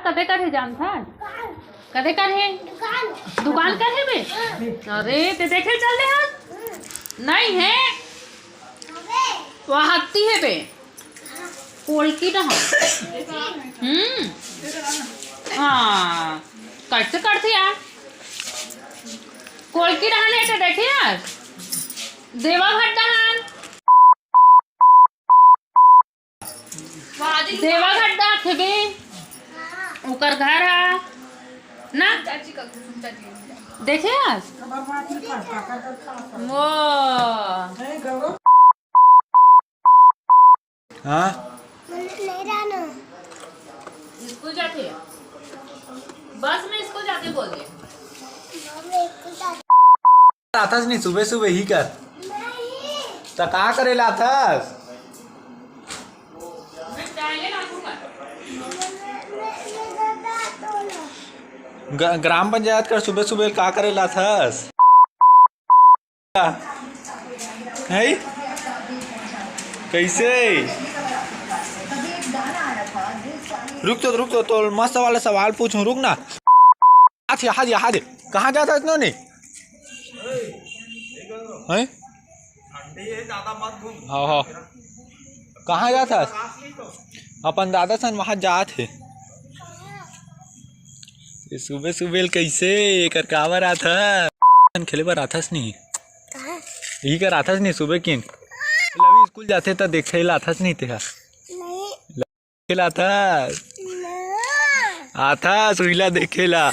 कदे कर है जान था कदे कर है दुकान कर है बे। अरे ते देखे चल दे हां नहीं है वहाँ हत्ती है बे पोल्की ना हाँ कैसे करती यार कोलकी रहने तो देखे यार देवाघाट दहान देवाघाट दा खेबे ओकर घर है ना देखे यार वो हाँ स्कूल जाते बस में स्कूल जाते बोलते आथस नहीं सुबह सुबह ही कर तो कहाँ करेला आथस ग्राम पंचायत कर सुबह सुबह कहाँ करेला आथस है कैसे रुक तो मस्त वाला सवाल पूछूं रुक ना हाथ कहाँ जाता है इतना हैं हाँ कहाँ जाता अपन दादा सन वहाँ जाते सुबह सुबह कैसे कर कावर आता खेले पर आथस नहीं यही कर आथस नहीं सुबह किन लवी स्कूल जाते तो देखे आथस नहीं थे खेला था आता सुईला देखेला